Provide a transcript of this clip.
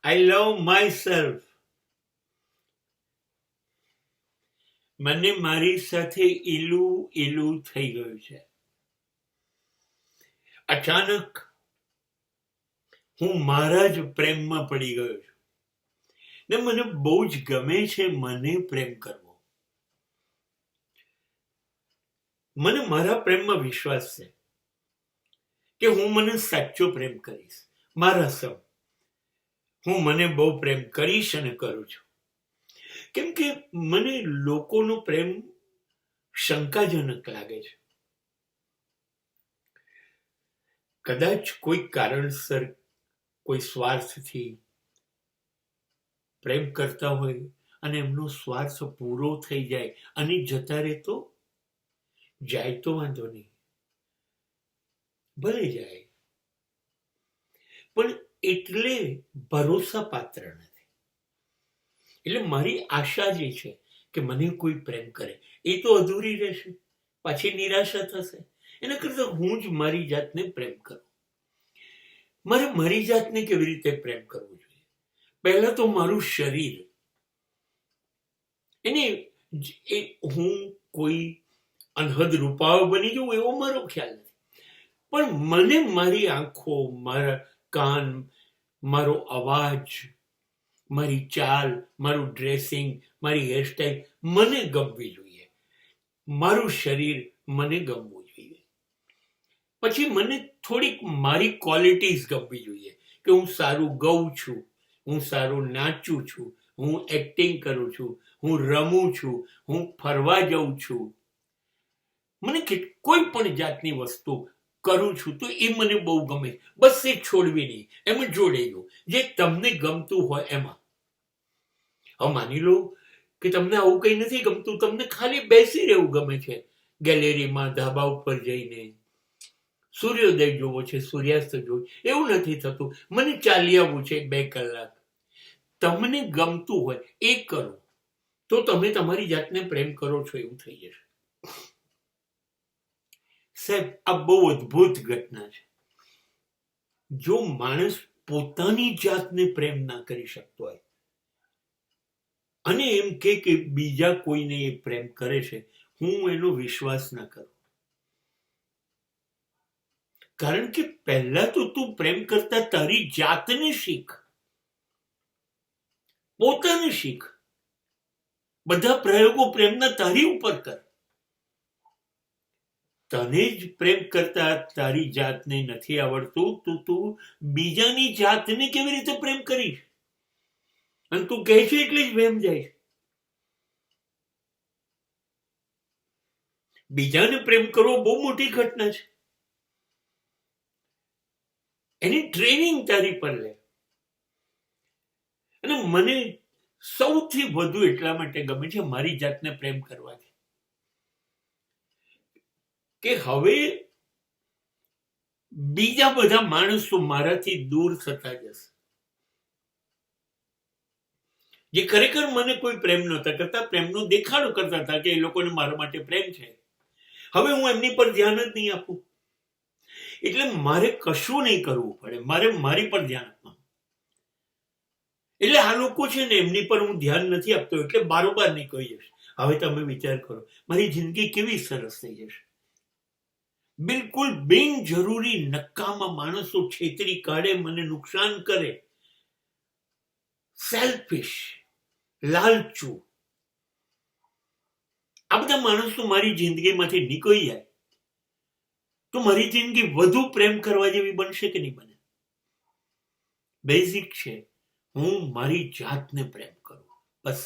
I love my self. મને મારી સાથે ઈલું થઈ ગયું છે. અચાનક હું મારા જ પ્રેમમાં પડી ગયો છું ને મને બહુ જ ગમે છે મને પ્રેમ કરવો. મને મારા પ્રેમમાં વિશ્વાસ છે કે હું મને સાચો પ્રેમ કરીશ. મારા સમ હું મને બહુ પ્રેમ કરીશ અને કરું છું. કેમ કે મને લોકોનો પ્રેમ શંકાજનક લાગે છે. કદાચ કોઈ કારણસર કોઈ સ્વાર્થથી પ્રેમ કરતા હોય અને એમનો સ્વાર્થ પૂરો થઈ જાય અને જતા રહે તો જાય તો વાંધો નહીં, ભલે જાય, પણ એટલે ભરોસા પાત્ર નથી. એટલે મારી આશા જે છે કે મને કોઈ પ્રેમ કરે એ તો અધૂરી રહેશે, પાછી નિરાશા થશે. એના કરતા હું જ મારી જાતને પ્રેમ કરું. મારે મારી જાતને કેવી રીતે પ્રેમ કરવું જોઈએ? પહેલા તો મારું શરીર, હું કોઈ અનહદ રૂપાળો બની જવું એવો મારો ખ્યાલ નથી, પણ મને મારી આંખો, મારા કાન, મારો અવાજ, મારી ચાલ, મારું ડ્રેસિંગ, મારી હેરસ્ટાઈલ મને ગમવી જોઈએ. મારું શરીર મને ગમવું જોઈએ. પછી મને થોડીક મારી ક્વોલિટીઝ ગમવી જોઈએ કે હું સારું ગાઉં છું, હું સારું નાચું છું, હું એક્ટિંગ કરું છું, હું રમું છું, હું ફરવા જાઉં છું. મને કોઈ પણ જાતની વસ્તુ કરું છું તો એ મને બહુ ગમે. બસ એ છોડવી નહીં, એમાં જોડાઈ ગયું જે તમને ગમતું હોય એમાં. હવે માની લો કે તમને આવું કંઈ નથી ગમતું, તમને ખાલી બેસી રહેવું ગમે છે ગેલેરીમાં, ધાબા ઉપર જઈને સૂર્યોદય જોવો છે, સૂર્યાસ્ત જોવો, એવું નથી થતું મને ચાલી આવવું છે 2 કલાક. તમને ગમતું હોય એ કરો તો તમે તમારી જાતને પ્રેમ કરો છો એવું થઈ જશે. સાહેબ, આ બહુ અદ્ભુત ઘટના છે. જો માણસ પોતાની જાતને પ્રેમ ના કરી શકતો હોય અને એમ કે બીજા કોઈને એ પ્રેમ કરે છે, હું એનો વિશ્વાસ ના કરું. કારણ કે પહેલા તો તું પ્રેમ કરતા તારી જાતને શીખ, પોતાને શીખ. બધા પ્રયોગો પ્રેમના તારી ઉપર કર. તને જ પ્રેમ કરતા તારી જાતને નથી આવડતું તો તું બીજાની જાતને કેવી રીતે પ્રેમ કરીશ? અને તું કહે છે એટલે જ વહેમ જાય. બીજાને પ્રેમ કરવો બહુ મોટી ઘટના છે. એની ટ્રેનિંગ તારી પર લે. અને મને સૌથી વધુ એટલા માટે ગમે છે મારી જાતને પ્રેમ કરવાથી કે હવે બીજા બધા માણસો મારાથી દૂર થતા જશે. જે ખરેખર મને કોઈ પ્રેમ નહોતા કરતા, પ્રેમનો દેખાડો કરતા હતા કે એ લોકોને મારા માટે પ્રેમ છે, હવે હું એમની પર ધ્યાન જ નહીં આપું. એટલે મારે કશું નહીં કરવું પડે, મારે મારી પર ધ્યાન આપવાનું. એટલે આ લોકો છે ને એમની પર હું ધ્યાન નથી આપતો એટલે બારોબાર નીકળી જશે. હવે તમે વિચાર કરો મારી જિંદગી કેવી સરસ થઈ જશે. બિલકુલ બિનજરૂરી નકામા માણસો છેતરી કાઢે, મને નુકસાન કરે, સેલ્ફિશ, લાલચુ, આ બધા માણસો મારી જિંદગીમાંથી નીકળી જાય તો મારી જિંદગી વધુ પ્રેમ કરવા જેવી બનશે કે નહીં બને? બેઝિક છે હું મારી જાતને પ્રેમ કરું, બસ.